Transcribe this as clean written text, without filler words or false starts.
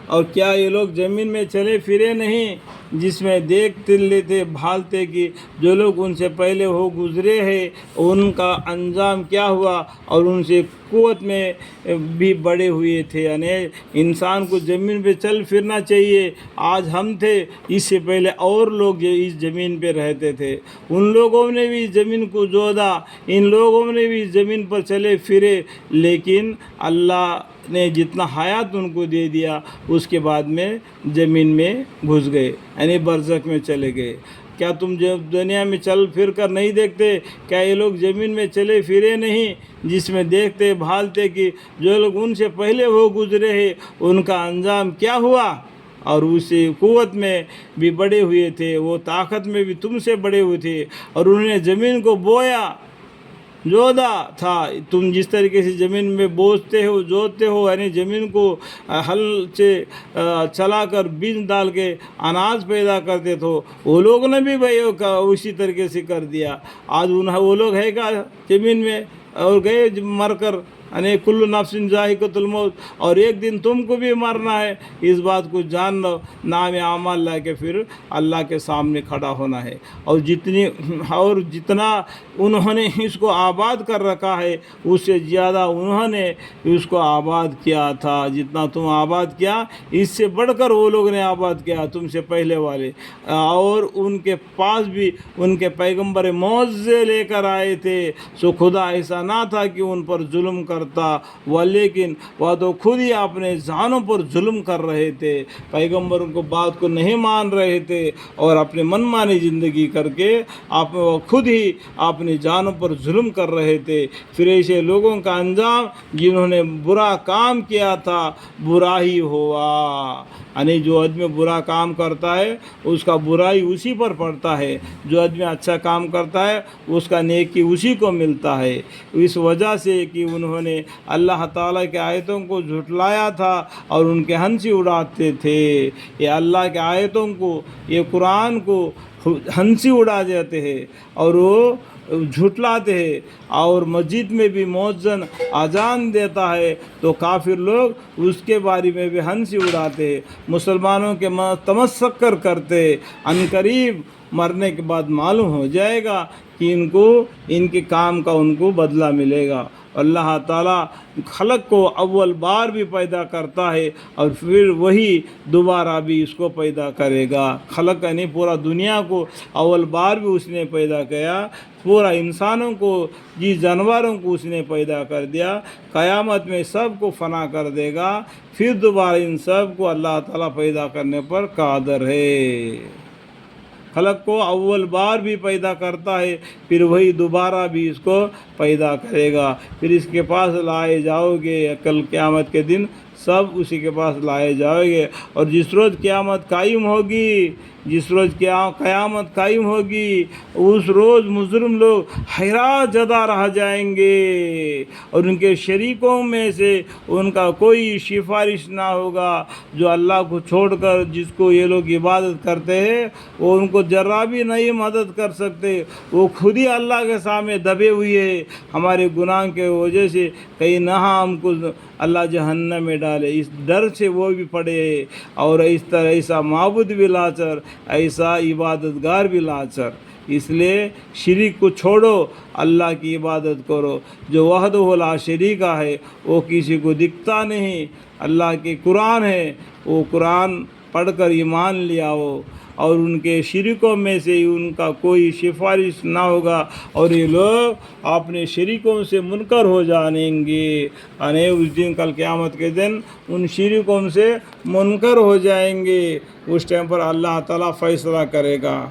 اور کیا یہ لوگ زمین میں چلے پھرے نہیں جس میں دیکھتے لیتے بھالتے کہ جو لوگ ان سے پہلے ہو گزرے ہیں ان کا انجام کیا ہوا اور ان سے قوت میں بھی بڑے ہوئے تھے. یعنی انسان کو زمین پہ چل پھرنا چاہیے. آج ہم تھے، اس سے پہلے اور لوگ جو اس زمین پہ رہتے تھے ان لوگوں نے بھی زمین کو جودا، ان لوگوں نے بھی زمین پر چلے پھرے، لیکن اللہ نے جتنا حیات ان کو دے دیا اس کے بعد میں زمین میں گھس گئے، یعنی برزخ میں چلے گئے. کیا تم جو دنیا میں چل پھر کر نہیں دیکھتے؟ کیا یہ لوگ زمین میں چلے پھرے نہیں جس میں دیکھتے بھالتے کہ جو لوگ ان سے پہلے ہو گزرے ہیں ان کا انجام کیا ہوا اور اسی قوت میں بھی بڑے ہوئے تھے، وہ طاقت میں بھی تم سے بڑے ہوئے تھے اور انہوں نے زمین کو بویا جودا تھا. تم جس طریقے سے زمین میں بوجھتے ہو جوتتے ہو، یعنی زمین کو ہل سے چلا کر بیج ڈال کے اناج پیدا کرتے تھے، وہ لوگ نے بھی بھائی اسی طریقے سے کر دیا. آج وہ لوگ ہے کیا زمین میں اور گئے مر کر، یعنی کل نفس ذائقۃ الموت، اور ایک دن تم کو بھی مرنا ہے. اس بات کو جان لو، نام اعمال لا کے پھر اللہ کے سامنے کھڑا ہونا ہے. اور جتنا انہوں نے اس کو آباد کر رکھا ہے اس سے زیادہ انہوں نے اس کو آباد کیا تھا. جتنا تم آباد کیا اس سے بڑھ کر وہ لوگ نے آباد کیا تم سے پہلے والے. اور ان کے پاس بھی ان کے پیغمبر معجزے لے کر آئے تھے، سو خدا ایسا نہ تھا کہ ان پر ظلم کرتا، لیکن وہ تو خود ہی اپنے جانوں پر ظلم کر رہے تھے، پیغمبروں کو بات کو نہیں مان رہے تھے اور اپنے من مانی زندگی کر کے آپ خود ہی اپنی جانوں پر ظلم کر رہے تھے. پھر ایسے لوگوں کا انجام جنہوں نے برا کام کیا تھا برا ہی ہوا. یعنی جو آدمی برا کام کرتا ہے اس کا برائی اسی پر پڑتا ہے، جو آدمی اچھا کام کرتا ہے اس کا نیکی اسی کو ملتا ہے. اس وجہ سے کہ انہوں نے اللہ تعالیٰ کے آیتوں کو جھٹلایا تھا اور ان کے ہنسی اڑاتے تھے. یہ اللہ کے آیتوں کو، یہ قرآن کو ہنسی اڑا جاتے ہیں اور وہ جھٹلاتے ہیں. اور مسجد میں بھی مؤذن اذان دیتا ہے تو کافر لوگ اس کے بارے میں بھی ہنسی اڑاتے ہیں، مسلمانوں کے تمسخر کرتے. عنقریب مرنے کے بعد معلوم ہو جائے گا کہ ان کے کام کا ان کو بدلہ ملے گا. اللہ تعالیٰ خلق کو اول بار بھی پیدا کرتا ہے اور پھر وہی دوبارہ بھی اس کو پیدا کرے گا. خلق یعنی پورا دنیا کو اول بار بھی اس نے پیدا کیا، پورا انسانوں کو، جی جانوروں کو اس نے پیدا کر دیا. قیامت میں سب کو فنا کر دے گا، پھر دوبارہ ان سب کو اللہ تعالیٰ پیدا کرنے پر قادر ہے. خلق کو اول بار بھی پیدا کرتا ہے، پھر وہی دوبارہ بھی اس کو پیدا کرے گا. پھر اس کے پاس لائے جاؤ گے، کل قیامت کے دن سب اسی کے پاس لائے جاؤ گے. اور جس روز قیامت قائم ہوگی، جس روز قیامت قائم ہوگی اس روز مجرم لوگ حیران زدہ رہ جائیں گے اور ان کے شریکوں میں سے ان کا کوئی سفارش نہ ہوگا. جو اللہ کو چھوڑ کر جس کو یہ لوگ عبادت کرتے ہیں وہ ان کو ذرا بھی نہیں مدد کر سکتے. وہ خود ہی اللہ کے سامنے دبے ہوئے ہیں ہمارے گناہ کے وجہ سے، کہیں نہ ہم کو اللہ جہنم میں ڈالے، اس ڈر سے وہ بھی پڑے ہیں. اور اس طرح ایسا معبود بھی لاچر، ایسا عبادتگار بھی لاچر. اس لیے شریک کو چھوڑو، اللہ کی عبادت کرو. جو وحدہ لا شریک ہے وہ کسی کو دکھتا نہیں. اللہ کے قرآن ہے، وہ قرآن پڑھ کر ایمان لے آؤ اور ان کے شریکوں میں سے ان کا کوئی سفارش نہ ہوگا اور یہ لوگ اپنے شریکوں سے منکر ہو جائیں گے. یعنی اس دن کل قیامت کے دن ان شریکوں سے منکر ہو جائیں گے. اس ٹائم پر اللہ تعالیٰ فیصلہ کرے گا.